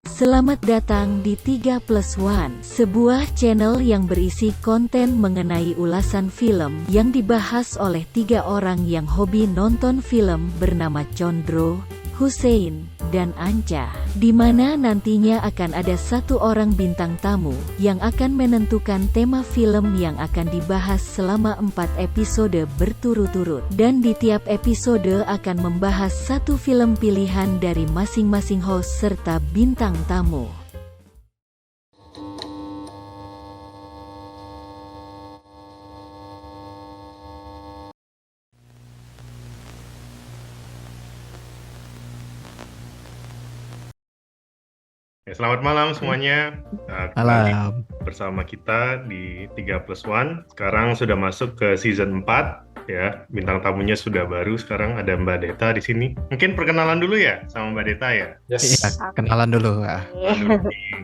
Selamat datang di 3+1, sebuah channel yang berisi konten mengenai ulasan film yang dibahas oleh 3 orang yang hobi nonton film bernama Condro, Hussein, dan Anca, di mana nantinya akan ada 1 orang bintang tamu yang akan menentukan tema film yang akan dibahas selama 4 episode berturut-turut, dan di tiap episode akan membahas 1 film pilihan dari masing-masing host serta bintang tamu. Selamat malam semuanya. Kembali Malam. bersama kita di 3+1. Sekarang sudah masuk ke season 4 ya. Bintang tamunya sudah baru. Sekarang ada Mbak Deta di sini. Mungkin perkenalan dulu ya sama Mbak Deta ya. Iya, kenalan dulu.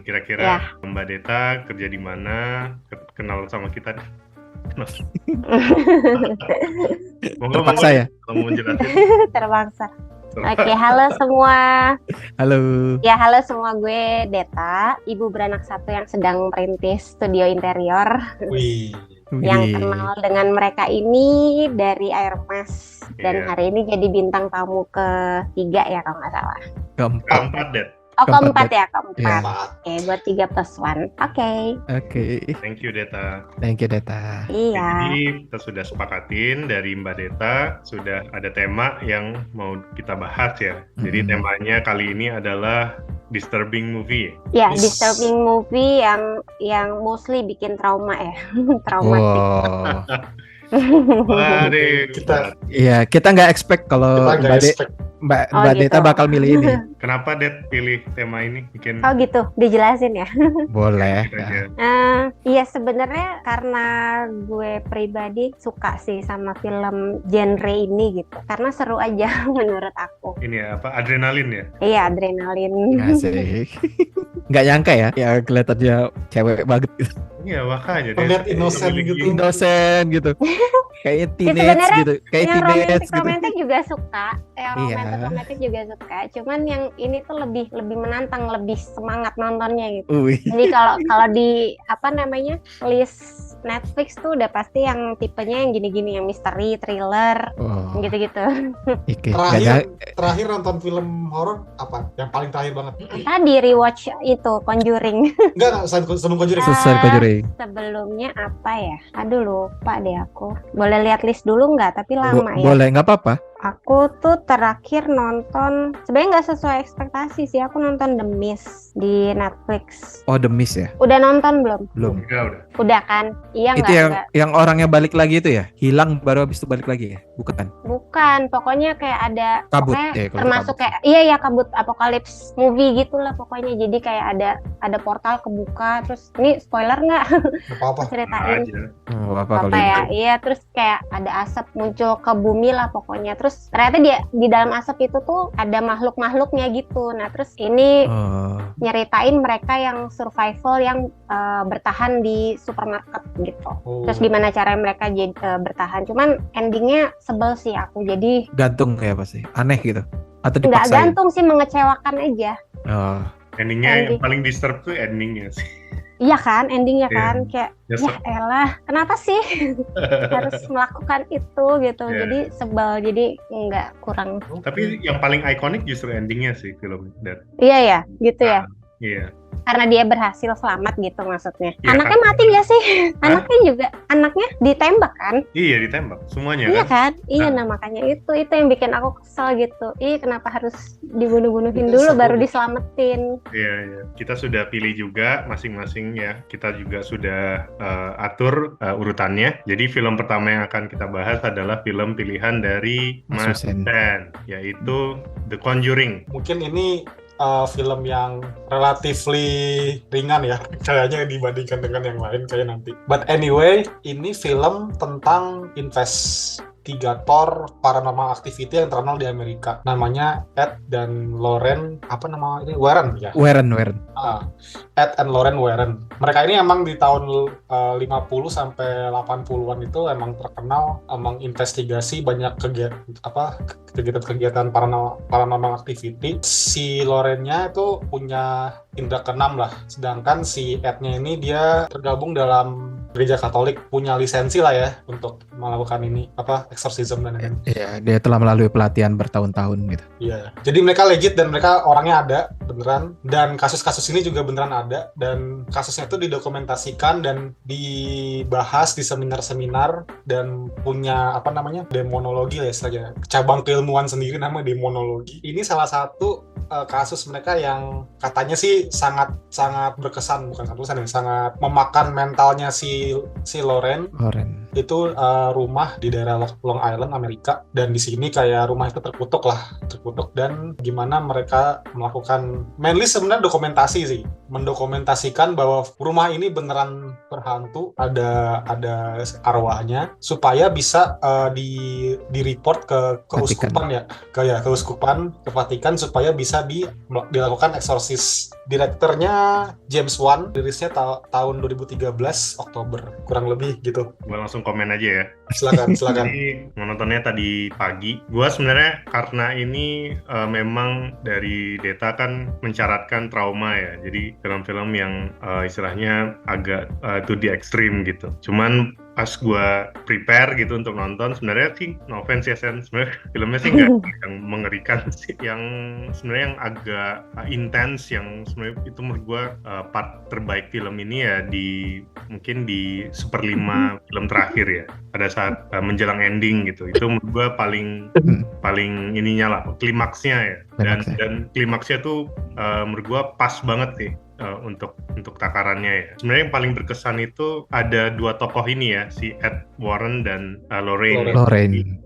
Kira-kira Mbak Deta kerja di mana? Kenal sama kita. Terpaksa ya? Kalau mau menjelaskan. Terpaksa. Oke, halo semua. Halo. Ya, halo semua, gue Deta, ibu beranak 1 yang sedang merintis studio interior. Wih. Yang kenal dengan mereka ini dari Air Mas. Dan Iya. hari ini jadi bintang tamu ketiga ya kalau nggak salah. Keempat, Det. Oh, Keempat, keempat ya, keempat. Iya. Oke, buat 3+1. Oke. Oke. Thank you, Deta. Thank you, Deta. Iya. Jadi kita sudah sepakatin dari Mbak Deta, sudah ada tema yang mau kita bahas ya. Jadi temanya kali ini adalah disturbing movie. Ya, Yes. disturbing movie yang mostly bikin trauma ya. Traumatik. Wow. Waduh, Kita- Iya, kita nggak expect kalau Kita nggak expect. Mbak Oh, Deta gitu. bakal milih ini. kenapa Det pilih tema ini? Bikin Oh gitu, dijelasin ya. Boleh. aja. Iya sebenarnya karena gue pribadi suka sih sama film genre ini gitu. Karena seru aja menurut aku. Ini ya, apa adrenalin ya? Iya, adrenalin. Asik. Nggak nyangka ya? Ya kelihatannya cewek banget gitu. Iya, makanya dia Terlihat innocent memiliki- gitu. Innocent gitu. Kayaknya teenage sebenarnya gitu. Kayak Yang teenage gitu. romantis juga suka. Yang Iya. romantis juga suka. Cuman yang ini tuh lebih menantang, lebih semangat nontonnya gitu. Wih. Jadi kalau di apa namanya list Netflix tuh udah pasti yang tipenya yang gini-gini, yang misteri, thriller, Oh, gitu-gitu. oke. Nggak nyang- Terakhir nonton film horor apa? Yang paling terakhir banget. Tadi rewatch itu Conjuring. Enggak, sebelum Conjuring. Selesai Conjuring. Sebelumnya apa ya? Aduh lupa deh aku. Boleh lihat list dulu nggak? Tapi lama ya. Boleh, nggak apa-apa. Aku tuh terakhir nonton, sebenarnya nggak sesuai ekspektasi sih. Aku nonton The Mist di Netflix. Oh, The Mist ya? Udah nonton belum? Belum. Udah. Udah kan? Iya Itu nggak? yang orangnya balik lagi itu ya? Hilang baru habis itu balik lagi ya? Bukan. Bukan. Pokoknya kayak ada. Kabut. pokoknya Ya, kalau termasuk kabut. kayak iya kabut apokalips movie gitulah pokoknya. Jadi kayak ada portal kebuka. Terus ini spoiler nggak? Nggak apa-apa. Ceritain. Aja. Oh, apa kalau Apa ya? gitu? Iya, terus kayak ada asap muncul ke bumi lah pokoknya. Terus ternyata dia di dalam asap itu tuh ada makhluk-makhluknya gitu. Nah, terus ini Oh, nyeritain mereka yang survival yang bertahan di supermarket gitu. Oh. Terus gimana caranya mereka jadi bertahan. Cuman endingnya sebel sih aku. Jadi gantung ya pasti. Aneh gitu. Atau nggak dipaksain. gantung sih, mengecewakan aja. Oh, Endingnya yang Ending. paling disturb tuh endingnya sih. Iya kan, endingnya Iya. kan kayak ya Nyesek. elah, kenapa sih harus melakukan itu gitu. Iya. Jadi sebel, jadi nggak kurang. Tapi yang paling ikonik justru endingnya sih film Dat. Iya ya, gitu ya. Iya. Karena dia berhasil selamat gitu maksudnya. Iya, Anaknya kan? mati nggak sih? Anaknya ditembak kan? Iya, ditembak semuanya Iya kan. kan? Iya, nah makanya itu yang bikin aku kesel gitu. Kenapa harus dibunuh-bunuhin Itu dulu seru. baru diselamatin? Iya, iya. Kita sudah pilih juga masing-masing ya. Kita juga sudah atur urutannya. Jadi film pertama yang akan kita bahas adalah film pilihan dari Mas Mas Hussein. Ben, yaitu The Conjuring. Mungkin ini film yang relatively ringan ya kayaknya dibandingkan dengan yang lain kayak nanti. But anyway, ini film tentang investigator paranormal activity yang terkenal di Amerika. Namanya Ed dan Lauren, apa nama ini? Warren ya? Warren. Ah, Ed and Lauren Warren. Mereka ini emang di tahun 50 sampai 80-an itu emang terkenal emang investigasi banyak kegiatan paranormal activity. Si Lauren-nya itu punya indra keenam lah. Sedangkan si Ed-nya ini dia tergabung dalam gereja Katolik, punya lisensi lah ya untuk melakukan ini exorcism dan lain-lain. Iya, dia telah melalui pelatihan bertahun-tahun gitu. Iya. Jadi mereka legit dan mereka orangnya ada beneran, dan kasus-kasus ini juga beneran ada, dan kasusnya itu didokumentasikan dan dibahas di seminar-seminar dan punya demonologi lah istilahnya. Cabang keilmuan sendiri namanya demonologi. Ini salah satu kasus mereka yang katanya sih sangat berkesan, bukan sangat memakan mentalnya si Lauren. Itu rumah di daerah Long Island, Amerika, dan di sini kayak rumah itu terkutuk dan gimana mereka melakukan mainly sebenarnya dokumentasi sih, mendokumentasikan bahwa rumah ini beneran berhantu, ada arwahnya, supaya bisa di report ke keuskupan ya, ke keuskupan, ke Vatikan, supaya bisa dilakukan eksorsis. Direkturnya James Wan, rilisnya tahun 2013 Oktober kurang lebih gitu. Gue langsung komen aja ya. Silakan. Jadi menontonnya tadi pagi. Gue sebenarnya karena ini memang dari Deta kan mencaratkan trauma ya. Jadi film-film yang istilahnya agak to the extreme gitu. Cuman pas gue prepare gitu untuk nonton, sebenarnya sih no offense ya Sen, sebenarnya filmnya sih nggak yang mengerikan sih, yang sebenarnya yang agak intens, yang sebenarnya itu menurut gue part terbaik film ini ya mungkin di 1/5 film terakhir ya, pada saat menjelang ending gitu. Itu menurut gue paling ininya lah, klimaksnya ya, dan klimaksnya tuh menurut gue pas banget sih. Untuk takarannya ya. Sebenarnya yang paling berkesan itu ada dua tokoh ini ya, si Ed Warren dan Lorraine.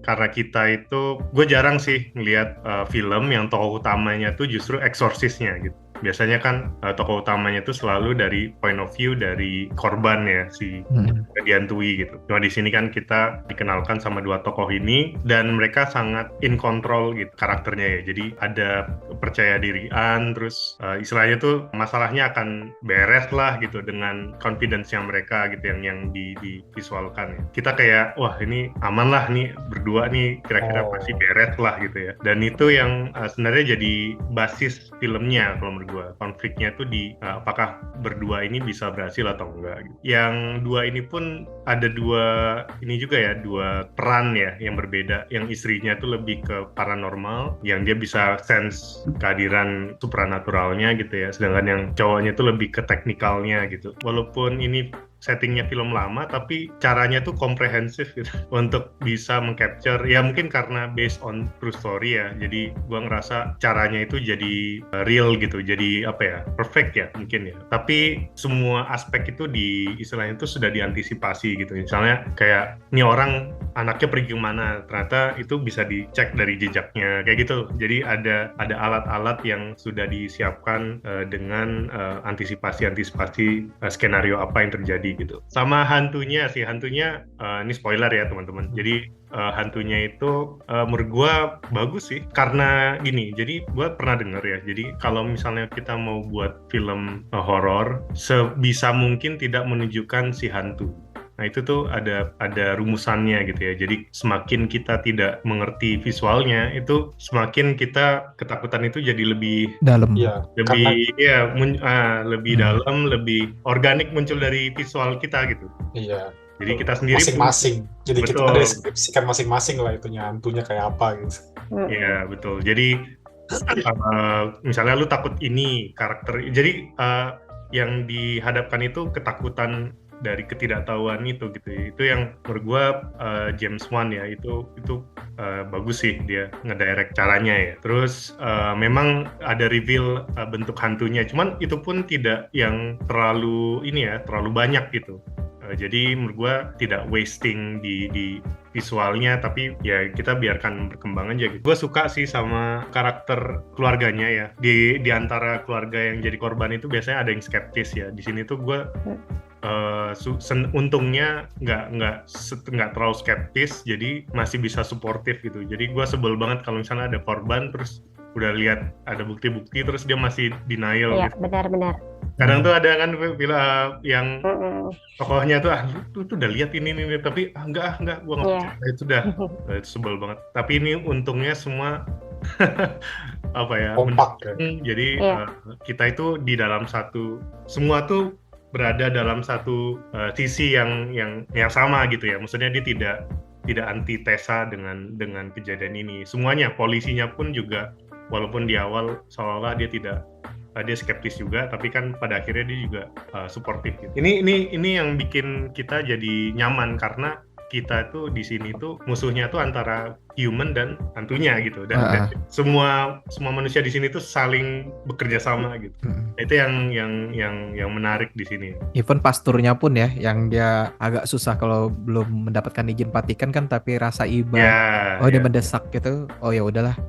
Karena kita itu, gue jarang sih ngelihat film yang tokoh utamanya tuh justru eksorsisnya gitu. Biasanya kan tokoh utamanya itu selalu dari point of view dari korban ya, si dihantui gitu. Cuma di sini kan kita dikenalkan sama dua tokoh ini dan mereka sangat in control gitu karakternya ya. Jadi ada percaya dirian, terus istilahnya tuh masalahnya akan beres lah gitu dengan confidence yang mereka gitu yang divisualkan ya. Kita kayak wah ini aman lah nih berdua nih, kira-kira pasti beres lah gitu ya. Dan itu yang sebenarnya jadi basis filmnya kalau menurut gue. Konfliknya tuh di apakah berdua ini bisa berhasil atau enggak. Yang dua ini pun ada dua peran ya yang berbeda. Yang istrinya tuh lebih ke paranormal, yang dia bisa sense kehadiran supranaturalnya gitu ya. Sedangkan yang cowoknya tuh lebih ke teknikalnya gitu. Walaupun ini settingnya film lama, tapi caranya tuh komprehensif gitu untuk bisa mengcapture, ya mungkin karena based on true story ya, jadi gua ngerasa caranya itu jadi real gitu, jadi perfect ya mungkin ya, tapi semua aspek itu istilahnya itu sudah diantisipasi gitu. Misalnya kayak ini orang anaknya pergi kemana, ternyata itu bisa dicek dari jejaknya kayak gitu. Jadi ada alat-alat yang sudah disiapkan dengan antisipasi skenario apa yang terjadi gitu. Sama hantunya ini spoiler ya teman-teman. Jadi hantunya itu menurut gue bagus sih, karena gini, jadi gue pernah dengar ya, jadi kalau misalnya kita mau buat film horor, sebisa mungkin tidak menunjukkan si hantu. Nah itu tuh ada rumusannya gitu ya. Jadi semakin kita tidak mengerti visualnya, itu semakin kita ketakutan itu jadi lebih dalam. Lebih dalam, lebih organik muncul dari visual kita gitu. Iya. Jadi kita sendiri masing-masing. Jadi betul. Kita deskripsikan masing-masing lah itunya hantunya kayak apa gitu. Iya betul. Jadi misalnya lu takut ini karakter, jadi yang dihadapkan itu ketakutan dari ketidaktahuan itu gitu. Itu yang menurut gue James Wan ya, itu bagus sih dia ngedirect caranya ya. Terus memang ada reveal bentuk hantunya, cuman itu pun tidak yang terlalu banyak gitu. Jadi menurut gue tidak wasting di visualnya, tapi ya kita biarkan berkembang aja gitu. Gue suka sih sama karakter keluarganya ya. Di antara keluarga yang jadi korban itu biasanya ada yang skeptis ya. Di sini tuh gue untungnya nggak terlalu skeptis, jadi masih bisa suportif gitu. Jadi gue sebel banget kalau misalnya ada korban terus udah lihat ada bukti-bukti terus dia masih denial Iya, gitu. benar-benar. Kadang tuh ada kan film yang tokohnya tuh lu tuh udah lihat ini tapi enggak gue nggak Iya. percaya. Itu udah itu sebel banget. Tapi ini untungnya semua apa ya, Kompak ya. jadi Iya. kita itu di dalam semua tuh berada dalam satu sisi yang sama gitu ya. Maksudnya dia tidak antitesa dengan kejadian ini. Semuanya, polisinya pun juga walaupun di awal seolah-olah dia skeptis juga, tapi kan pada akhirnya dia juga suportif gitu. Ini yang bikin kita jadi nyaman karena kita tuh di sini tuh musuhnya tuh antara human dan hantunya gitu, dan semua manusia di sini tuh saling bekerja sama gitu. Itu yang menarik di sini. Even pasturnya pun ya, yang dia agak susah kalau belum mendapatkan izin Vatikan kan, tapi rasa iba, dia mendesak gitu, oh ya udahlah.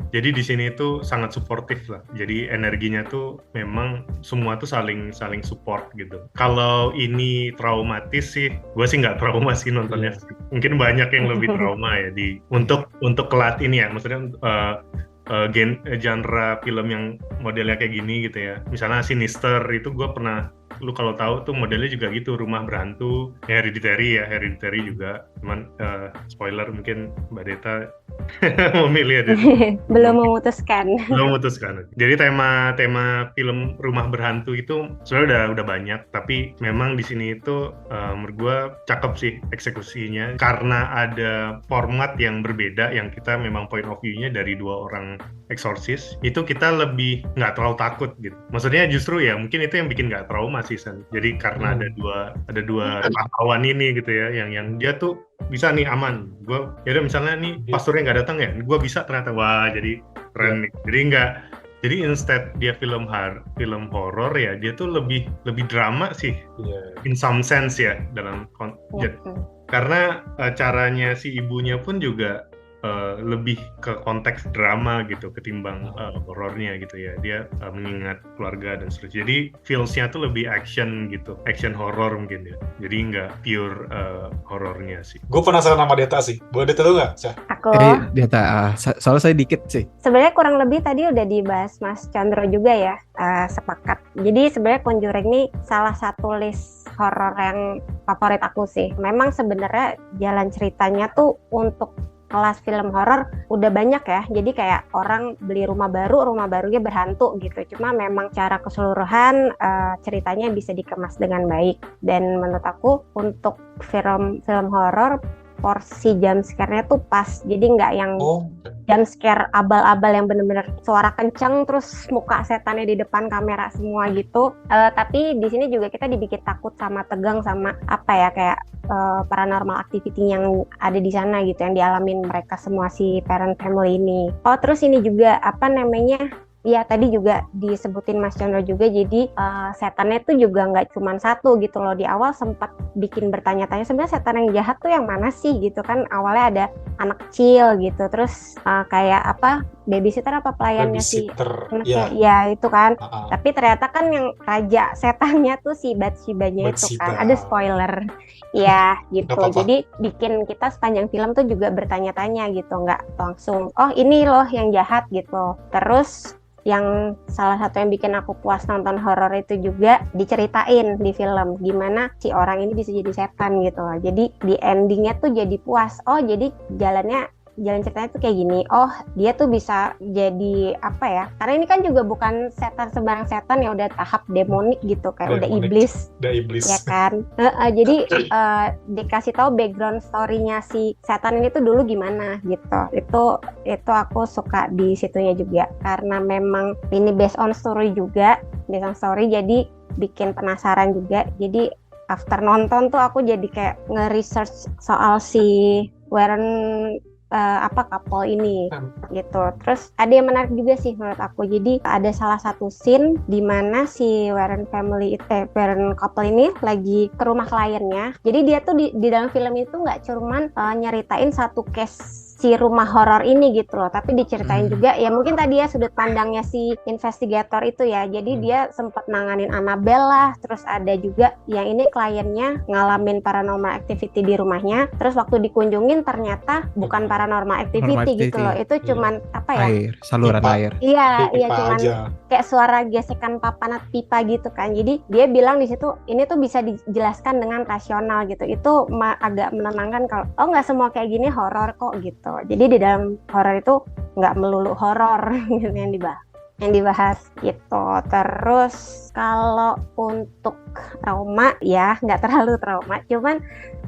Jadi di sini tuh sangat suportif lah. Jadi energinya tuh memang semua tuh saling support gitu. Kalau ini traumatis sih, gue sih nggak trauma sih nontonnya. Mungkin banyak yang lebih trauma ya untuk kelas ini ya. Maksudnya genre film yang modelnya kayak gini gitu ya. Misalnya Sinister itu gue pernah, lu kalau tahu tuh modelnya juga gitu, rumah berhantu. Hereditary juga. Cuman spoiler mungkin Mbak Deta memilih ada. Belum memutuskan. Jadi tema film rumah berhantu itu sebenarnya udah banyak, tapi memang di sini itu menurut gue cakep sih eksekusinya karena ada format yang berbeda yang kita memang point of view-nya dari dua orang eksorsis. Itu kita lebih nggak terlalu takut gitu. Maksudnya justru ya mungkin itu yang bikin nggak trauma sih San. Jadi karena ada dua pahlawan ini gitu ya, yang dia tuh bisa nih aman. Gue ya udah misalnya nih pasturnya nggak datang ya, gue bisa ternyata, wah jadi keren nih. Jadi instead dia film horor ya, dia tuh lebih drama sih, in some sense ya dalam karena caranya si ibunya pun juga lebih ke konteks drama gitu ketimbang horornya gitu ya. Dia mengingat keluarga dan seterusnya. Jadi feels-nya tuh lebih action gitu, action horror mungkin ya. Jadi nggak pure horornya sih. Gue penasaran sama Deta sih. Boleh Deta dulu nggak, Syah? Aku Deta, soalnya saya dikit sih. sebenarnya kurang lebih tadi udah dibahas Mas Chandra juga ya, sepakat. Jadi sebenarnya Conjuring ini salah satu list horor yang favorit aku sih. Memang sebenarnya jalan ceritanya tuh untuk kelas film horor udah banyak ya, jadi kayak orang beli rumah barunya berhantu gitu. Cuma memang cara keseluruhan ceritanya bisa dikemas dengan baik, dan menurut aku untuk film horor porsi jump scare-nya tuh pas, jadi nggak yang jump scare abal-abal yang bener-bener suara kenceng terus muka setannya di depan kamera semua gitu. Tapi di sini juga kita dibikin takut sama tegang sama apa ya, kayak paranormal activity yang ada di sana gitu, yang dialamin mereka semua si parent family ini. Terus ini juga apa namanya? Ya tadi juga disebutin Mas Chandra juga, jadi setannya tuh juga nggak cuma satu gitu loh. Di awal sempat bikin bertanya-tanya sebenarnya setan yang jahat tuh yang mana sih gitu kan. Awalnya ada anak kecil gitu, terus kayak apa, babysitter apa pelayannya si anaknya, ya itu kan. Tapi ternyata kan yang raja setannya tuh si Bathsheba-nya itu kan, ada spoiler ya gitu. Jadi bikin kita sepanjang film tuh juga bertanya-tanya gitu, nggak langsung oh ini loh yang jahat gitu. Terus yang salah satu yang bikin aku puas nonton horor itu juga diceritain di film gimana si orang ini bisa jadi setan gitu loh. Jadi di endingnya tuh jadi puas. Jadi jalan ceritanya tuh kayak gini. Dia tuh bisa jadi apa ya? Karena ini kan juga bukan setan sembarang setan ya, udah tahap demonik gitu, kayak udah iblis. Ya kan? Jadi dikasih tahu background story-nya si setan ini tuh dulu gimana gitu. Itu aku suka di situnya juga. Karena memang ini based on story jadi bikin penasaran juga. Jadi after nonton tuh aku jadi kayak nge-research soal si Warren couple ini gitu. Terus ada yang menarik juga sih menurut aku. Jadi ada salah satu scene di mana si Warren couple ini lagi ke rumah kliennya. Jadi dia tuh di dalam film itu nggak cuman nyeritain satu case si rumah horor ini gitu loh, tapi diceritain juga ya mungkin tadi ya sudut pandangnya si investigator itu ya. Jadi dia sempat nanganin Annabelle lah, terus ada juga yang ini kliennya ngalamin paranormal activity di rumahnya, terus waktu dikunjungin ternyata bukan paranormal activity gitu loh, itu cuman apa ya, air, saluran Pipa. air. iya Pipa cuman aja. kayak suara gesekan papan atau pipa gitu kan. Jadi dia bilang di situ ini tuh bisa dijelaskan dengan rasional gitu. Itu agak menenangkan kalau oh nggak semua kayak gini horor kok gitu. Jadi di dalam horor itu nggak melulu horor gitu yang dibahas gitu. Terus kalau untuk trauma ya nggak terlalu trauma, cuman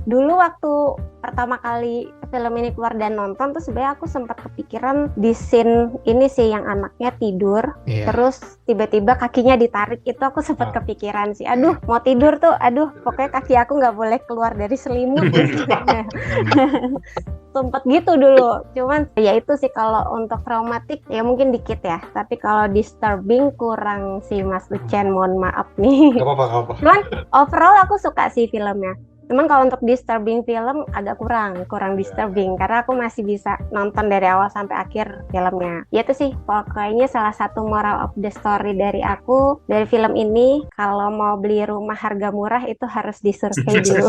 dulu waktu pertama kali film ini keluar dan nonton tuh sebenarnya aku sempat kepikiran di scene ini sih yang anaknya tidur terus tiba-tiba kakinya ditarik, itu aku sempat kepikiran sih, aduh mau tidur tuh, aduh pokoknya kaki aku nggak boleh keluar dari selimut gitu. Sempet gitu dulu, cuman ya itu sih kalau untuk traumatik ya mungkin dikit ya, tapi kalau disturbing kurang sih Mas Ucen, mohon maaf nih. Gak apa-apa. Cuman overall aku suka sih filmnya. Cuman kalau untuk disturbing film agak kurang disturbing karena aku masih bisa nonton dari awal sampai akhir filmnya. Ya itu sih pokoknya salah satu moral of the story dari aku dari film ini, kalau mau beli rumah harga murah itu harus disurvei dulu.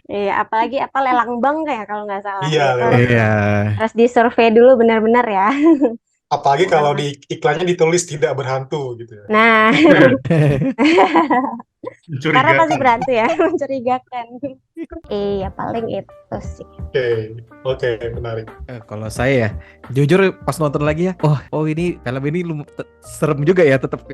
Iya, apalagi lelang bank kayak kalau nggak salah. Iya. Harus disurvei dulu benar-benar ya. Apalagi kalau di iklannya ditulis tidak berhantu gitu ya. Nah, karena pasti berhantu ya, mencurigakan. Iya, paling itu sih. Oke, menarik. Kalau saya ya, jujur pas nonton lagi ya, oh ini film ini serem juga ya, tetap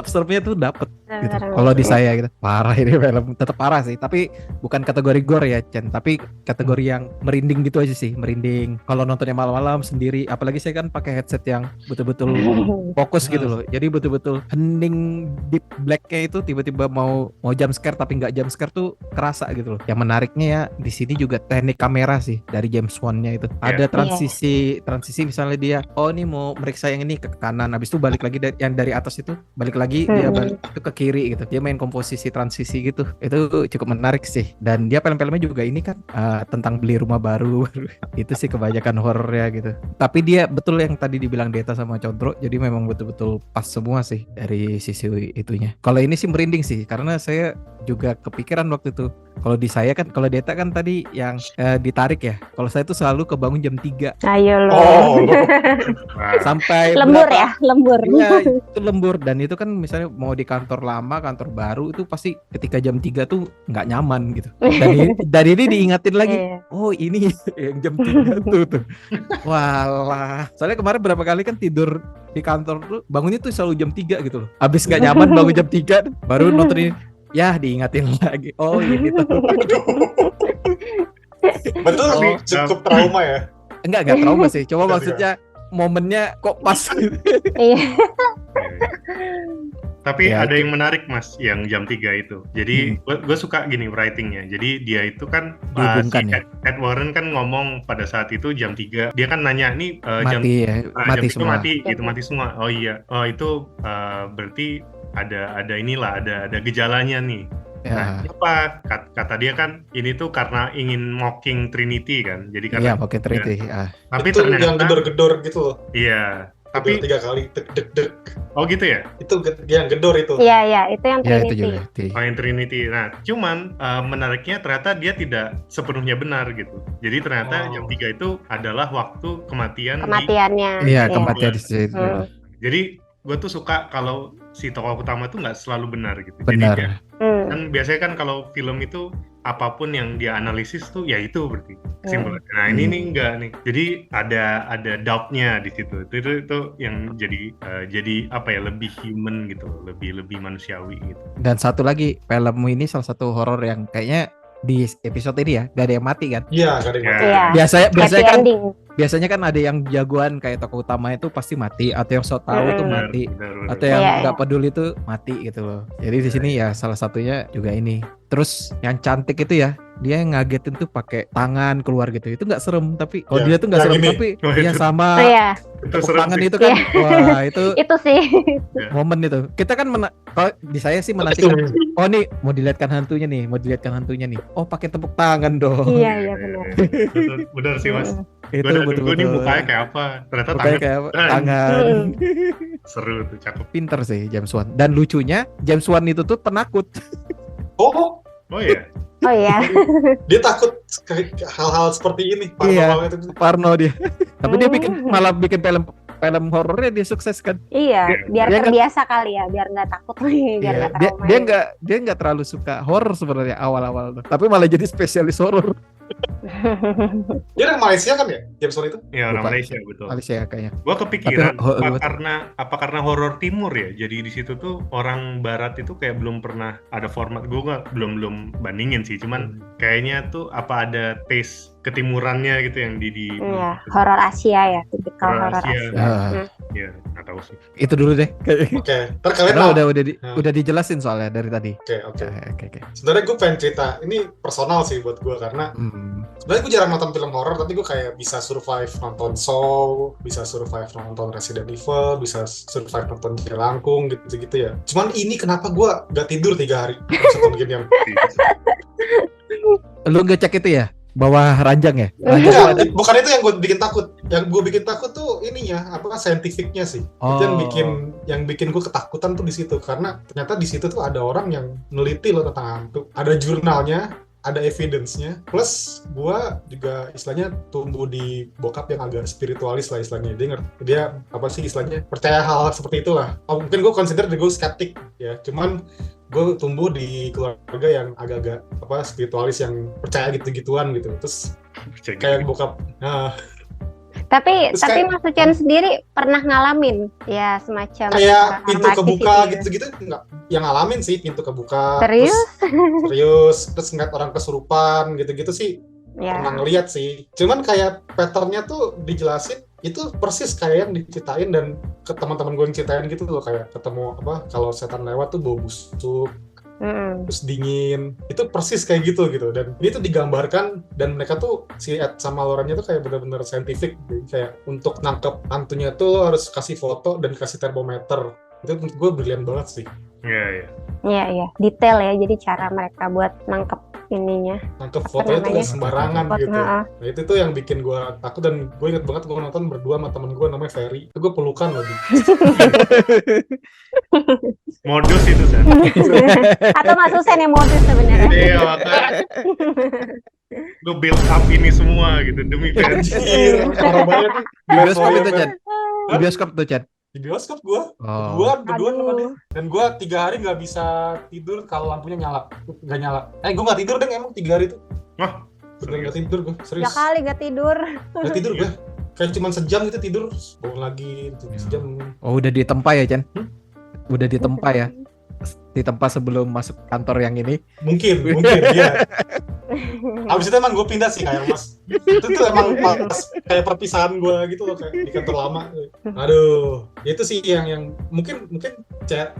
seremnya tuh dapet. Gitu. Kalau di saya gitu, parah ini film, tetap parah sih. Tapi bukan kategori gore ya, Chen. Tapi kategori yang merinding gitu aja sih, merinding. Kalau nontonnya malam-malam sendiri, apalagi saya kan pakai headset yang betul-betul fokus gitu loh. Jadi betul-betul hening deep black-nya itu tiba-tiba mau jump scare tapi nggak jump scare tuh kerasa gitu loh. Yang menariknya ya di sini juga teknik kamera sih dari James Wan-nya itu. Ada transisi misalnya dia ini mau meriksa yang ini ke kanan, habis itu balik lagi yang dari atas itu balik lagi dia balik itu ke kiri gitu. Dia main komposisi transisi gitu. Itu cukup menarik sih. Dan dia film-filmnya juga ini kan tentang beli rumah baru. Itu sih kebanyakan horornya gitu. Tapi dia betul yang tadi dibilang Deta sama Condro, jadi memang betul-betul pas semua sih dari sisi itunya. Kalau ini sih merinding sih karena saya juga kepikiran waktu itu. Kalau di saya kan, kalau Deta kan tadi yang ditarik ya. Kalau saya tuh selalu kebangun jam 3. Ayo loh. Sampai lembur ya, lembur. Iya, itu lembur. Dan itu kan misalnya mau di kantor lama, kantor baru itu pasti ketika jam 3 tuh nggak nyaman gitu. Dan ini diingatin lagi. Oh ini yang jam 3 tuh. Walah. Soalnya kemarin berapa kali kan tidur di kantor tuh bangunnya tuh selalu jam 3 gitu loh. Abis nggak nyaman bangun jam 3 baru nonton ini. Ya diingatin lagi. Oh ini tuh. Betul cukup trauma ya. Enggak trauma sih. Coba maksudnya momennya kok pas. Iya. Tapi ada yang menarik Mas, yang jam 3 itu. Jadi gue suka gini writingnya. Jadi dia itu kan Ed Warren kan ngomong pada saat itu jam 3. Dia kan nanya nih mati semua. Mati semua. Oh iya. Oh itu berarti ada gejalanya nih. Nah, apa kata dia kan ini tuh karena ingin mocking Trinity kan. Jadi karena mocking Trinity. Tapi itu ternyata yang gedor-gedor gitu loh. Iya. Tapi 3 kali deg. Oh gitu ya? Itu yang gedor itu. Iya, itu yang Trinity. Itu juga. Yang Trinity. Nah, cuman menariknya ternyata dia tidak sepenuhnya benar gitu. Jadi ternyata jam 3 itu adalah waktu kematiannya. Iya, kematian di situ. Jadi gue tuh suka kalau si tokoh utama tuh nggak selalu benar gitu. Benar. Jadi kan biasanya kan kalau film itu apapun yang dia analisis tuh ya itu berarti kesimpulan. Nah ini nih enggak nih. Jadi ada doubt-nya di situ. Itu yang jadi apa ya, lebih human gitu, lebih manusiawi gitu. Dan satu lagi, filmmu ini salah satu horor yang kayaknya di episode ini ya gak ada yang mati kan? Iya, gak ada yang mati. Biasanya kan ada yang jagoan kayak tokoh utama itu pasti mati, atau yang so tahu tuh mati, atau yang nggak peduli itu mati gitu loh. Jadi di sini ya salah satunya juga ini. Terus yang cantik itu ya dia yang ngagetin tuh pakai tangan keluar gitu. Itu nggak serem, tapi kalau Ya, dia tuh nggak yang serem, ini. tapi Oh, dia itu. sama Oh ya, Itu tepuk serem tangan sih. itu kan, wah itu itu sih. momen itu. Kita kan kalau di saya sih menantikan, oh nih mau dilihatkan hantunya nih, Oh pakai tepuk tangan dong. Iya benar. Benar sih mas. Itu Gue udah nunggu nih betul-betul. mukanya kayak apa. Ternyata Mukanya tangan. kayak apa? Tangan. Tangan. Seru tuh, cakep. Pinter sih James Wan. Dan lucunya James Wan itu tuh penakut. Oh, Oh iya. Oh iya. dia takut ke hal-hal seperti ini. Iya. Paranormal itu. Parno dia. Tapi dia malah bikin film horornya dia sukses kan. Iya, biar Dia nggak- terbiasa kali ya, biar nggak takut lagi, biar Iya, nggak dia trauma. dia nggak terlalu suka horor sebenarnya awal-awal tuh. Tapi malah jadi spesialis horor. Dia orang Malaysia kan ya, James Wan itu? Ya orang Lupa. Malaysia betul. Malaysia kayaknya. Gua kepikiran Tapi, apa karena horor timur ya. Jadi di situ tuh orang barat itu kayak belum pernah ada format. Gua belum bandingin sih. Cuman kayaknya tuh apa ada taste ketimurannya gitu yang di Iya, horor Asia ya, tipikal Horor horor Asia. Asia. Ah, Ya nggak tahu sih. itu dulu deh. Oke, ntar kalian Karena lah. udah dijelasin soalnya dari tadi. Oke. Oke. Sebenarnya gue pengen cerita, ini personal sih buat gue karena sebenarnya gue jarang nonton film horor, tapi gue kayak bisa survive nonton Saw, bisa survive nonton Resident Evil, bisa survive nonton Jelangkung gitu-gitu ya. Cuman ini kenapa gue gak tidur 3 hari habis nonton gini yang Lu nggak cek itu ya? Bawah ranjang ya? Ranjang Enggak, tuh ada. bukan itu yang gue bikin takut. Yang gue bikin takut tuh ininya, apa scientificnya sih. Itu yang bikin gue ketakutan tuh di situ karena ternyata di situ tuh ada orang yang neliti loh tentang hantu. Ada jurnalnya, ada evidence-nya. Plus gue juga istilahnya tumbuh di bokap yang agak spiritualis lah istilahnya. Dia apa sih istilahnya? Percaya hal seperti itulah. Mungkin gue consider gue skeptik ya. Cuman gue tumbuh di keluarga yang agak-agak apa spiritualis yang percaya gitu-gituan gitu. Terus kayak bokap. Nah, Tapi Terus Mas Ucen sendiri pernah ngalamin ya semacam kayak pintu paranormal kebuka activity gitu-gitu enggak yang ngalamin sih pintu kebuka Serius? terus ngeliat orang kesurupan gitu-gitu sih ya. pernah ngeliat sih cuman kayak patternnya tuh dijelasin itu persis kayak yang diceritain dan ke teman-teman gue yang ceritain gitu loh kayak ketemu apa kalau setan lewat tuh bau busuk terus dingin itu persis kayak gitu dan ini tuh digambarkan dan mereka tuh si Ed sama Lauren-nya tuh kayak bener-bener scientific kayak untuk nangkep hantunya tuh harus kasih foto dan kasih termometer itu menurut gue brilian banget sih Iya. Iya, detail ya. Jadi cara mereka buat nangkep ininya. nangkep fotonya tuh nggak sembarangan Foto, gitu heeh. nah itu tuh yang bikin gue takut dan gue inget banget gue nonton berdua sama temen gue namanya Ferry itu gue pelukan lagi Modus itu kan. Atau Mas Usen yang modus sebenarnya. Iya makanya. Gue build up ini semua gitu demi fans. anjir parah banget nih. Di bioskop itu, Levelnya, Chan. Di bioskop tuh, Chan. di bioskop gue Oh. berdua sama dia Aduh. dan gue 3 hari nggak bisa tidur kalau lampunya nggak nyala gue nggak tidur deh emang 3 hari itu Wah, bener nggak tidur gue Ya serius kali gak tidur. nggak tidur gue kayak cuma sejam gitu tidur bangun lagi sejam Oh, udah ditempa ya, Chan? Hmm? Udah ditempa ya? Ditempa sebelum masuk kantor yang ini. mungkin ya abis itu emang gue pindah sih kayak mas itu tuh emang pas kayak perpisahan gue gitu loh kayak di kantor lama aduh itu sih yang mungkin ya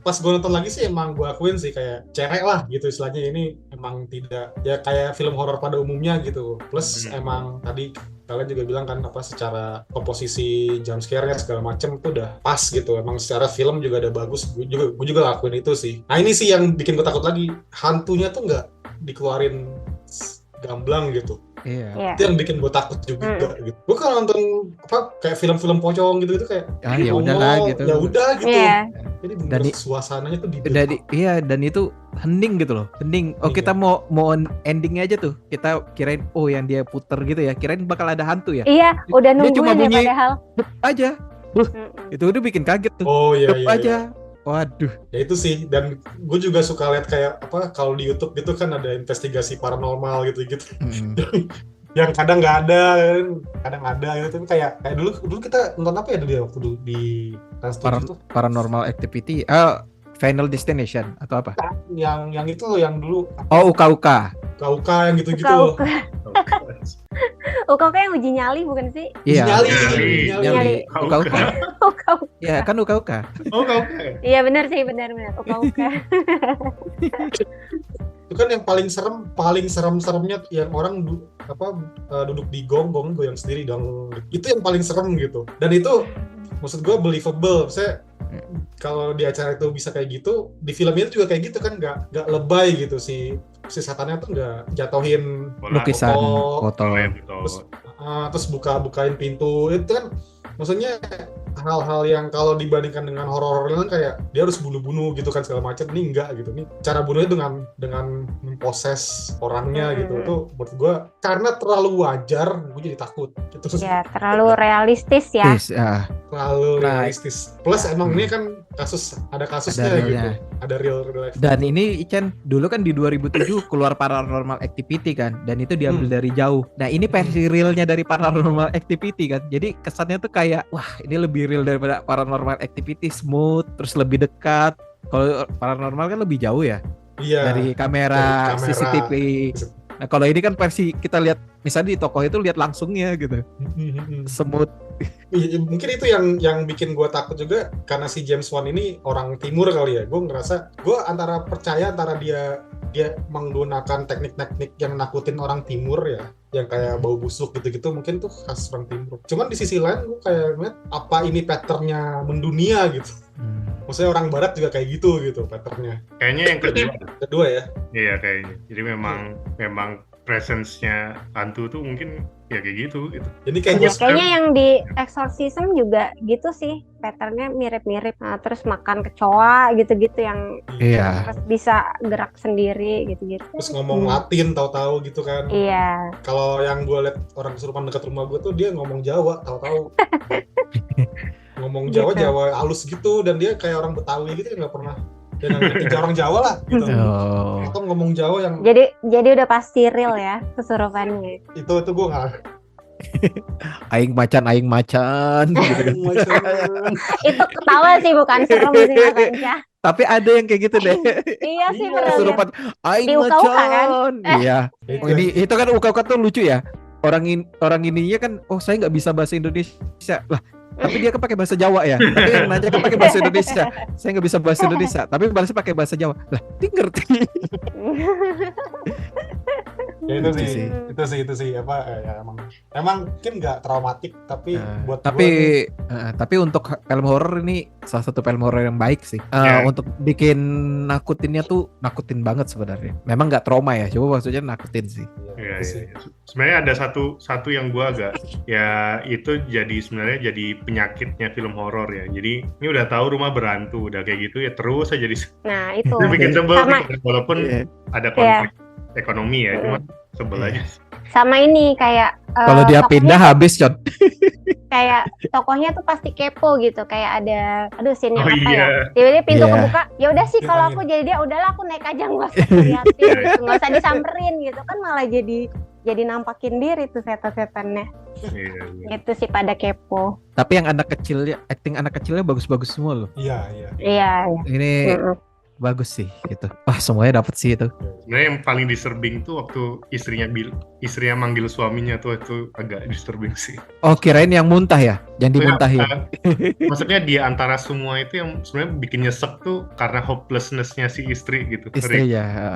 pas gue nonton lagi sih emang gue akuin sih kayak cerek lah gitu istilahnya ini emang tidak ya kayak film horor pada umumnya gitu plus emang tadi kalian juga bilang kan apa secara komposisi jump scare-nya segala macem tuh udah pas gitu emang secara film juga udah bagus gue juga lakuin itu sih nah ini sih yang bikin gue takut lagi hantunya tuh nggak dikeluarin gamblang gitu Iya. Iya. itu yang bikin gue takut juga gitu gue kalau nonton apa kayak film-film pocong gitu kayak Ah, ya udahlah gitu. ya udah gitu Iya. jadi Dan bener suasananya tuh Iya, dan itu hening gitu loh. Hening. Oh, Iya. kita mau endingnya aja tuh. Kita kirain yang dia puter gitu ya. Kirain bakal ada hantu ya. Iya, udah Dia cuma nungguin ya bunyi- padahal. Aja. Itu udah bikin kaget tuh. oh iya Dep iya, aja. iya. Waduh. Ya itu sih dan gue juga suka lihat kayak apa kalau di YouTube gitu kan ada investigasi paranormal gitu yang kadang nggak ada kadang ada gitu tapi kayak dulu kita nonton apa ya waktu dulu di Trans 7 tuh Paranormal Activity. Final Destination atau apa? yang itu loh yang dulu Oh, UKUK. KUK yang gitu-gitu loh Uka-uka. Uka-uka yang uji nyali bukan sih? Iya. Nyali. Nyali. Uka-uka. Uka-uka. Ya kan uka-uka. Oh, oke. Iya benar sih, benar. Uka-uka. Itu kan yang paling serem-seremnya yang orang duduk di gong goyang sendiri dong. Itu yang paling serem gitu. Dan itu maksud gue believable. Saya kalau di acara itu bisa kayak gitu, di filmnya itu juga kayak gitu kan, nggak lebay gitu si setannya tuh nggak jatuhin Lukisan foto, foto. terus bukain pintu itu kan, maksudnya hal-hal yang kalau dibandingkan dengan horor kan kayak dia harus bunuh-bunuh gitu kan segala macam. Ini enggak gitu, nih cara bunuhnya dengan memproses orangnya gitu. Itu menurut gue karena terlalu wajar, gue jadi takut gitu. Ya, terlalu realistis ya. Yes, ya. Terlalu realistis. Plus emang ini kan ada kasusnya Ada gitu. realnya. Ada real life. Dan ini Ichen dulu kan di 2007 keluar Paranormal Activity kan, dan itu diambil dari jauh. Nah ini versi realnya dari Paranormal Activity kan, jadi kesannya tuh kayak wah ini lebih real daripada Paranormal Activity, smooth, terus lebih dekat. Kalau Paranormal kan lebih jauh ya, Iya. dari kamera. CCTV. Nah kalau ini kan versi kita lihat misalnya di toko itu lihat langsungnya gitu, smooth. Mungkin itu yang bikin gue takut juga, karena si James Wan ini orang timur kali ya. Gue ngerasa gue antara percaya antara dia menggunakan teknik-teknik yang nakutin orang timur ya, yang kayak bau busuk gitu-gitu, mungkin tuh khas orang timur. Cuman di sisi lain gue kayak ngeliat apa ini patternnya mendunia gitu. Maksudnya orang barat juga kayak gitu patternnya. Kayaknya yang Kedua ya. Iya kayaknya. Jadi memang presence-nya hantu tuh mungkin ya kayak gitu. Jadi kayak Ya, kayaknya yang di Exorcism juga gitu sih, patternnya mirip-mirip. Nah, terus makan kecoa gitu-gitu yang Iya. terus bisa gerak sendiri gitu-gitu. Terus ngomong Latin tahu-tahu gitu kan. Iya. Kalau yang gue liat orang kesurupan dekat rumah gue tuh dia ngomong Jawa tahu-tahu. Ngomong Jawa halus gitu, dan dia kayak orang Betawi gitu, nggak pernah dia ngerti orang Jawa lah gitu. Atau ngomong Jawa yang Jadi udah pasti real ya kesurupannya. itu gue nggak. Aing macan gitu kan. Itu ketawa sih, bukan serem sih Mas Anca. Tapi ada yang kayak gitu deh. Iya sih bener. Kesurupan aing Di Uka-Uka kan? macan. Iya. Oh, ini itu kan uka-uka tuh lucu ya. Orang ininya kan, oh saya nggak bisa bahasa Indonesia lah. Tapi dia kan pakai bahasa Jawa ya. Tapi yang nanya kan pakai bahasa Indonesia. Saya nggak bisa bahasa Indonesia. Tapi balasnya pakai bahasa Jawa. Lah, dia ngerti. Ya itu sih apa ya, emang mungkin nggak traumatik, tapi buat tapi untuk film horor ini salah satu film horor yang baik sih. Untuk bikin nakutinnya tuh nakutin banget sebenarnya. Memang nggak trauma ya, coba maksudnya nakutin sih. Iya. Sebenarnya ada satu yang gua agak ya itu sebenarnya jadi penyakitnya film horor ya. Jadi ini udah tahu rumah berhantu, udah kayak gitu ya terus aja Nah itu. itu bikin sebel sih, walaupun ada konflik ekonomi ya, cuma sebel aja. Sama ini kayak kalau dia pindah habis Con. Kayak tokohnya tuh pasti kepo gitu, kayak ada scene yang Oh, apa iya. ya, tiba-tiba pintu Iya. kebuka, ya udah sih kalau aku jadi dia, udahlah aku naik aja nggak usah liatin gitu, nggak usah disamperin gitu kan, malah jadi nampakin diri tuh setan-setannya. Iya. Itu sih pada kepo. Tapi yang acting anak kecilnya bagus-bagus semua loh. Iya. Ini bagus sih gitu. Wah semuanya dapet sih itu. Sebenarnya yang paling disturbing tuh waktu istrinya manggil suaminya tuh, itu agak disturbing sih. Oh kirain yang muntah ya, yang dimuntahin. Maksudnya di antara semua itu yang sebenarnya bikin nyesek tuh karena hopelessness-nya si istri gitu. Istrinya.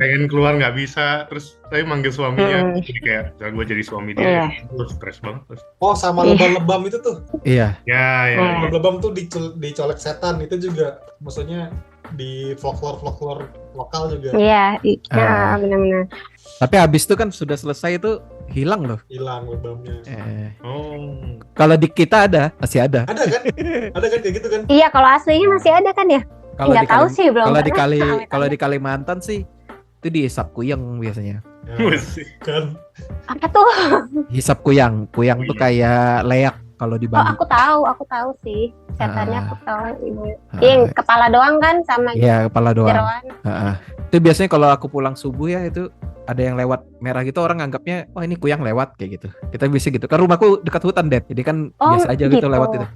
Pengen keluar nggak bisa, terus saya manggil suaminya, jadi kayak gue jadi suami dia, gue stres banget. Oh sama lebam-lebam itu tuh. Iya. Ya. Lebam tuh dicolek setan itu juga, maksudnya di folklore lokal juga. Iya, benar-benar. Tapi habis itu kan sudah selesai itu hilang loh. Hilang lebamnya. Kalau di kita masih ada. Ada kan? Ada kan kayak gitu kan? Iya, kalau aslinya masih ada kan ya? Nggak tahu sih, belum pernah. Kalau di Kalimantan sih itu dihisap kuyang biasanya. Kan. Apa tuh? Hisap kuyang tuh kayak leak kalau di Bali. Oh, aku tahu sih. Setannya aku tahu ini. Yang kepala doang kan sama kepala doang. jeroan. Itu biasanya kalau aku pulang subuh ya, itu ada yang lewat merah gitu, orang anggapnya oh ini kuyang lewat kayak gitu. Kita bisa gitu. Kan rumahku dekat hutan, Det. Jadi kan biasa aja gitu lewat itu.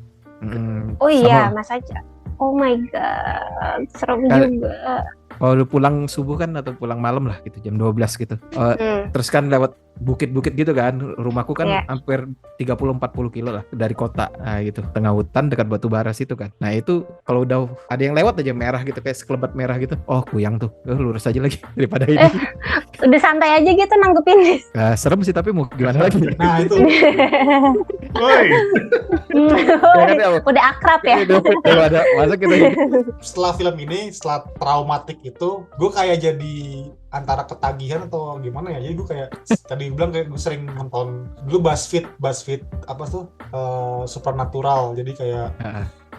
Oh iya, Mas Aja. Oh my god, serem juga. Kalau lu pulang subuh kan atau pulang malam lah gitu jam 12 gitu. Terus kan lewat bukit-bukit gitu kan. Rumahku kan Iya. hampir 30-40 kilo lah dari kota. Nah gitu, tengah hutan dekat batu bara situ kan. Nah itu kalau udah ada yang lewat aja merah gitu kayak sekelebat merah gitu. Oh, kuyang tuh. Lurus aja lagi daripada ini. Udah santai aja gitu nanggepin. Serem sih tapi mau gimana lagi. Nah itu Woi, Ya kan, ya, Udah akrab ya. Udah ada masa kita setelah film ini, setelah traumatik itu, gue kayak jadi antara ketagihan atau gimana ya. Jadi gue kayak tadi bilang kayak gue sering nonton dulu BuzzFeed apa tuh Supernatural. Jadi kayak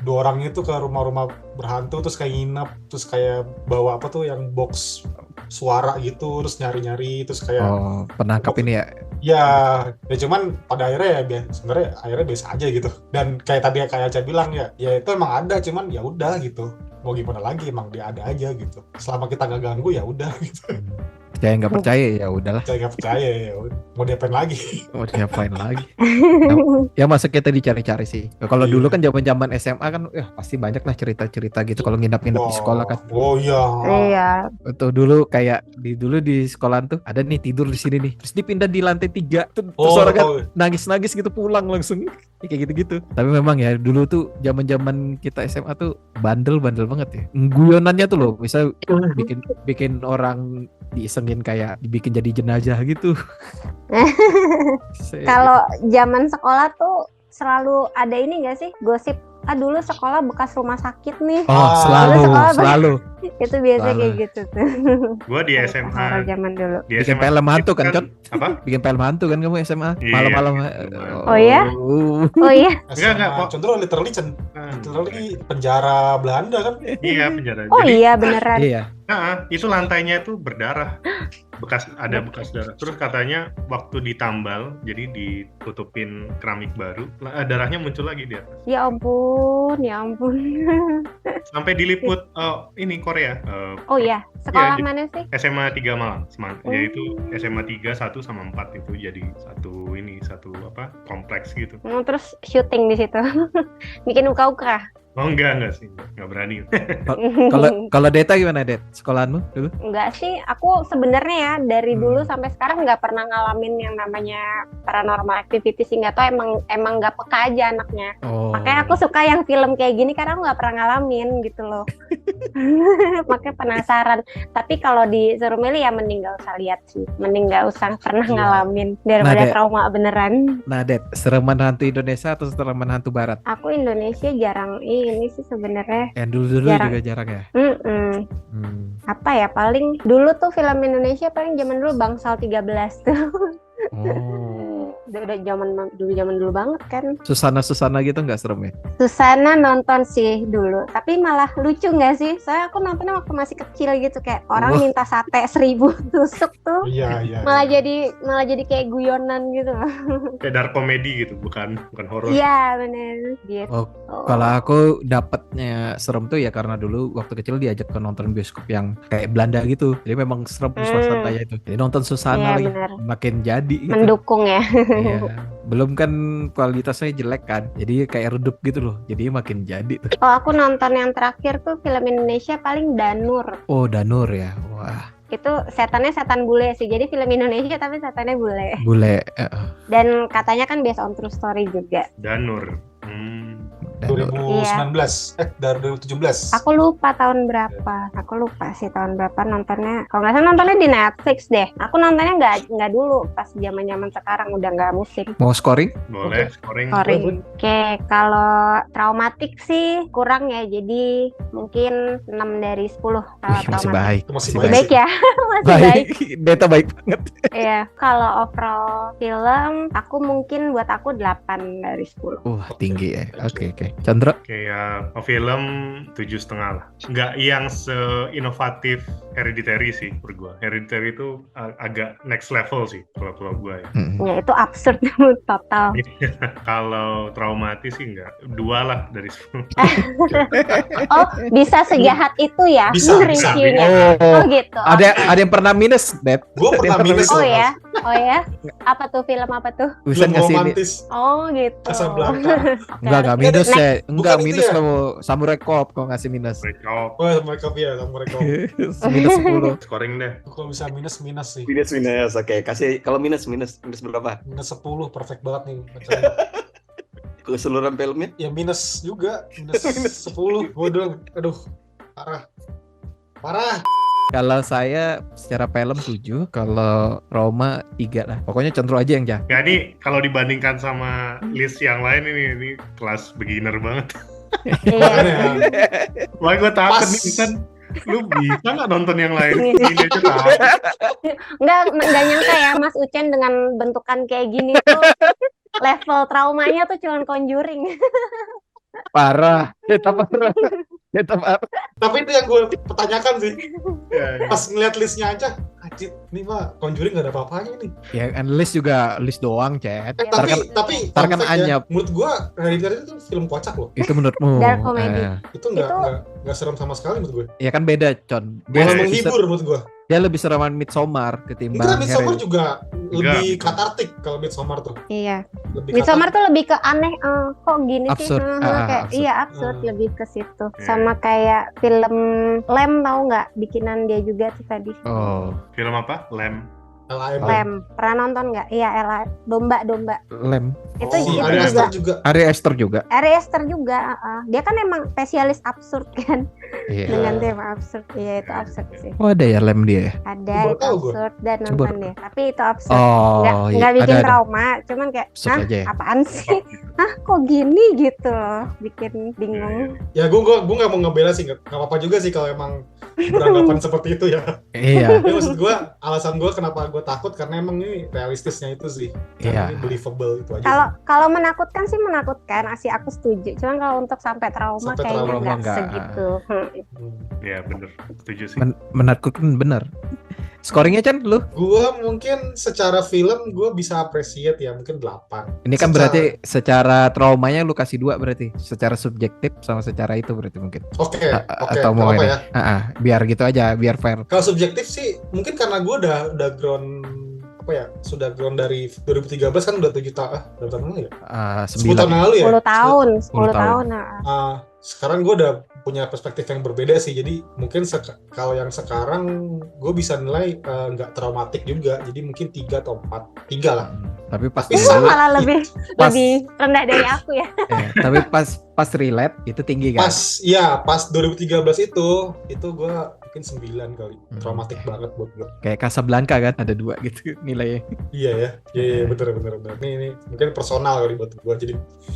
dua orang itu ke rumah-rumah berhantu terus kayak nginep terus kayak bawa apa tuh yang box suara gitu terus nyari-nyari terus kayak penangkap ini ya. ya cuman pada akhirnya ya sebenarnya akhirnya biasa aja gitu. Dan kayak tadi kayak Aca bilang ya itu emang ada cuman ya udah gitu. Mau gimana lagi emang dia ada aja gitu. Selama kita nggak ganggu ya udah gitu. Saya nggak percaya ya udahlah. Saya nggak percaya ya mau diapain lagi. Mau diapain lagi? Ya masa kita dicari-cari sih. Kalau Iya. dulu kan zaman SMA kan, pasti banyak lah cerita-cerita gitu. Kalau nginap-nginap di sekolah kan. Oh iya. Iya. Tuh dulu kayak dulu di sekolahan tuh ada nih tidur di sini nih. Terus dipindah di lantai 3 terus orang kan nangis-nagis gitu pulang langsung kayak gitu-gitu. Tapi memang ya dulu tuh zaman-zaman kita SMA tuh bandel banget ya. Guyonannya tuh loh, bisa bikin orang diisengin kayak dibikin jadi jenazah gitu. Kalau zaman sekolah tuh selalu ada ini nggak sih gosip? Dulu sekolah bekas rumah sakit nih. Selalu. Itu biasa kayak gitu tuh. gua di SMA. Orang zaman dulu. Di Bikin SMA film hantu kan, Con? Apa? Bikin film hantu kan kamu SMA? Iya, Malam-malam. Oh ya? Oh iya. Enggak, kok. Contoh literally penjara Belanda kan? Iya, penjara. Oh Jadi, iya beneran. Iya. itu lantainya itu berdarah. Bekas darah. Terus katanya waktu ditambal, jadi ditutupin keramik baru, darahnya muncul lagi di atas. Ya ampun. Sampai diliput ini Korea. Oh iya. Sekolah Iya, mana sih? SMA 3 Malang, yaitu SMA 3, 1 sama 4 itu jadi satu kompleks gitu. Terus syuting di situ. Bikin uka-uka. Oh enggak sih, enggak berani. Kalau Deta gimana, Det? Sekolahanmu dulu? Enggak sih, aku sebenarnya ya dari dulu sampai sekarang nggak pernah ngalamin yang namanya paranormal activity sih. Nggak tahu emang nggak peka aja anaknya. Makanya aku suka yang film kayak gini karena aku nggak pernah ngalamin gitu loh. Makanya penasaran. Tapi kalau disuruh milih ya mending nggak usah lihat sih, mending nggak usah pernah ngalamin daripada trauma beneran. Nah, Det, sereman hantu Indonesia atau sereman hantu Barat? Aku Indonesia jarang ini sih sebenarnya. Yang dulu juga jarang ya. Apa ya, paling dulu tuh film Indonesia paling zaman dulu Bangsal 13 tuh. Udah zaman dulu banget kan. Susana gitu nggak serem ya? Susana nonton sih dulu, tapi malah lucu nggak sih? Soalnya aku nontonnya waktu masih kecil gitu, kayak orang minta sate 1000 tusuk tuh. Iya. Malah jadi kayak guyonan gitu loh. Kayak dark comedy gitu, bukan horor. Iya bener gitu. Kalau aku dapatnya serem tuh ya karena dulu waktu kecil diajak ke nonton bioskop yang kayak Belanda gitu. Jadi memang serem suasananya itu. Jadi nonton Susana lagi makin jadi gitu. Mendukung ya. Iya. Belum kan kualitasnya jelek kan. Jadi kayak redup gitu loh. Jadi makin jadi tuh. Aku nonton yang terakhir tuh film Indonesia paling Danur. Oh, Danur ya. Wah. Itu setannya setan bule sih. Jadi film Indonesia tapi setannya bule. Bule. Dan katanya kan based on true story juga. Danur. 2019 dari 2017. Aku lupa tahun berapa. Aku lupa sih tahun berapa nontonnya. Kalau nggak salah nontonnya di Netflix deh. Aku nontonnya nggak dulu pas zaman sekarang udah nggak musim. Mau scoring? Boleh, scoring. Oke, kalau traumatik sih kurang ya. Jadi mungkin 6 dari 10. Masih baik. Masih baik ya. Masih baik. Data baik banget. Iya, kalau overall film aku mungkin buat aku 8 dari 10. Tinggi ya. Oke. Chandra? Kayak film 7,5 lah. Nggak yang se-inovatif Hereditary sih menurut gue. Hereditary itu agak next level sih kalau gue ya. Ya itu absurd total. Kalau traumatis sih enggak. 2 lah dari 10. Oh, bisa sejahat itu ya? Bisa. Oh gitu. Ada yang pernah minus, Det? Gue pernah minus. Oh ya? Apa tuh film apa tuh? Bisa ngasih romantis. Oh gitu. Casablanca. Enggak minus ya. ya. Enggak, Bukan itu minus ya? kamu Samurai Cop kalau ngasih minus. Breakout. Oh, mereka ya, sama mereka. Minus 10. Scoring deh. Kalau bisa minus sih. Minus. Oke, kasih kalau minus berapa? Minus 10, perfect banget nih. Keseluruhan filmnya? Ya minus juga, minus 10. Waduh, aduh, parah. Kalau saya secara film 7, kalau Roma 3 lah. Pokoknya Condro aja yang jah. Ya ini kalau dibandingkan sama list yang lain ini kelas beginner banget. Iya. Makanya, Wah gue takut Pas. nih kan. Lu bisa nggak nonton yang lain? Ini aja takut. Nggak nyangka ya Mas Ucen dengan bentukan kayak gini tuh level traumanya tuh cuman Conjuring. Parah. Kita parah. tapi itu yang gue pertanyakan sih. Ya, ya. Pas ngeliat listnya aja, anjir, ini mah Conjuring gak ada apa-apanya nih. Ya kan list juga list doang, Cet. Ya, Tapi ntar kan fun fact ya, anyap. menurut gue Hereditary itu film kocak loh. Itu menurutmu. Dark comedy. Itu nggak serem sama sekali menurut gue. Ya kan beda, Con. Malah Beda. menghibur menurut gue. Dia lebih sereman Midsommar ketimbang Enggak, Midsommar Hereditary. juga lebih Enggak. katartik kalau Midsommar tuh. Iya. Lebih Midsommar tuh lebih ke aneh, kok gini Absurd. sih? Absurd. Iya absurd, Hmm. lebih ke situ. Iya. Sama kayak film Lem, tahu nggak? Bikinan dia juga tuh tadi. Oh, Film apa? Lem. LAM. Lem, pernah nonton nggak? Iya, domba. Lem. Itu Si itu Ari juga. Aster juga. Ari Aster juga. Ari Aster juga. Dia kan emang spesialis absurd kan, Iya. dengan tema absurd. Iya itu absurd sih. Oh, ada ya Lem dia. Ada Baru itu tahu gua. absurd dan Coba. nonton deh. Tapi itu absurd. Oh, Nggak iya. bikin Ada. trauma, cuman kayak, Absurd hah aja ya. apaan sih? Hah kok gini gitu loh, bikin bingung. Ya gue nggak mau ngebela sih, nggak apa-apa juga sih kalau emang beranggapan seperti itu ya. Iya. Ya maksud gue, alasan gue kenapa gue takut karena emang ini realistisnya itu sih. Karena Iya. ini believable itu aja. Kalau menakutkan sih menakutkan, aku setuju. Cuman kalau untuk sampai trauma Sampai kayaknya trauma nggak nggak. segitu. Hmm. Ya bener. Setuju sih. Menakutkan bener. Scoringnya Chan lu? Gue mungkin secara film gue bisa appreciate ya mungkin 8. Ini kan Secara- berarti secara traumanya lu kasih 2 berarti. Secara subjektif sama secara itu berarti mungkin. Oke, Atau nggak mau apa ini. ya. Biar gitu aja, biar fair. Kalau subjektif sih mungkin karena gue udah ground apa ya, sudah ground dari 2013 kan udah 7 tahun, berapa tahun lalu ya? 10 tahun 9. lalu ya? 10 tahun, 10 tahun. Sekarang gue udah punya perspektif yang berbeda sih, jadi mungkin kalau yang sekarang gue bisa nilai nggak traumatik juga, jadi mungkin 3 atau 4, 3 lah. Tapi pas Tapi Itu sama- malah lebih Pas. lebih rendah dari aku ya. tapi pas relate itu tinggi kan. Pas 2013 itu gue mungkin 9 kali, traumatik banget buat gue. Kayak Casablanca kan ada 2 gitu nilainya. Iya, bener. Ini mungkin personal kali buat gue, jadi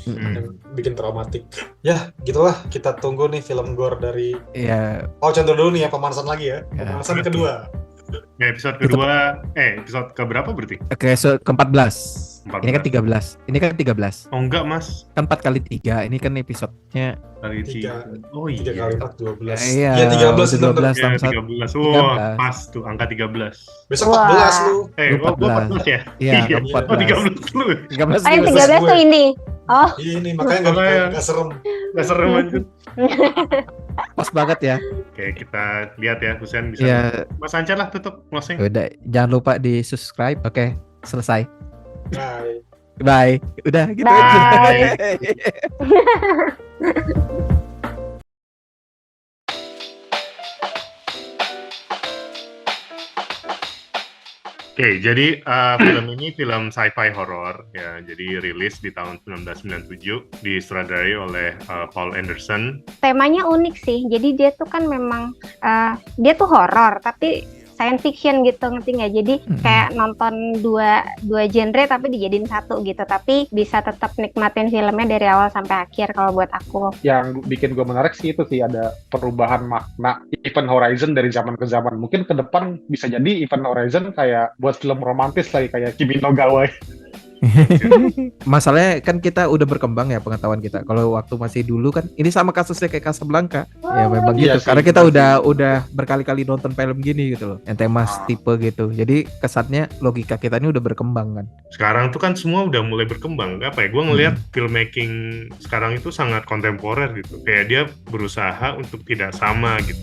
yang bikin traumatik. Ya, gitulah, kita tunggu nih film gore dari Iya, contoh dulu nih ya, pemanasan lagi ya. Ya. Pemanasan kedua. Ya, episode kedua, episode keberapa berarti? ke-14. Ini kan 14. 13. Ini kan 13. Oh enggak mas, Kan 4 kali 3. Ini kan episodenya. kali Tiga. Oh 3 iya. kali 4, 12. Iya, Ya, 13 udah 12 Ya, tambah 1. 13. Wah, 13. pas tuh angka 13. Besok Wah. 14 lu. Lu Gua 14. 14 ya? Iya, Iya. kamu Oh 13 lu. 13 Oh yang juga. 13 gue. tuh ini. Oh, Ini makanya Makanya. nggak serem. Gak serem aja. Pas banget ya. Oke, kita lihat ya, Husen bisa. Iya, Mas Anca lah tutup closing. udah jangan lupa di subscribe. Oke, selesai. Nah, Bye. Udah gitu Bye. aja. Oke, jadi film ini film sci-fi horror ya. Jadi rilis di tahun 1997, disutradarai oleh Paul Anderson. temanya unik sih. Jadi dia tuh kan memang dia tuh horor tapi science fiction gitu, ngerti nggak? Jadi kayak nonton dua genre tapi dijadiin satu gitu. Tapi bisa tetap nikmatin filmnya dari awal sampai akhir kalau buat aku. Yang bikin gue menarik sih itu sih ada perubahan makna Event Horizon dari zaman ke zaman. Mungkin ke depan bisa jadi Event Horizon kayak buat film romantis lagi kayak Kimi no Ga wa. Masalahnya kan kita udah berkembang ya pengetahuan kita. Kalau waktu masih dulu kan ini sama kasusnya kayak Casablanca. Ya memang Iya gitu. sih, Karena kita benar udah berkali-kali nonton film gini gitu loh. Yang tema tipe gitu. Jadi kesannya logika kita ini udah berkembang kan. Sekarang tuh kan semua udah mulai berkembang. Apa ya? Gue ngelihat filmmaking sekarang itu sangat kontemporer gitu. Kayak dia berusaha untuk tidak sama gitu.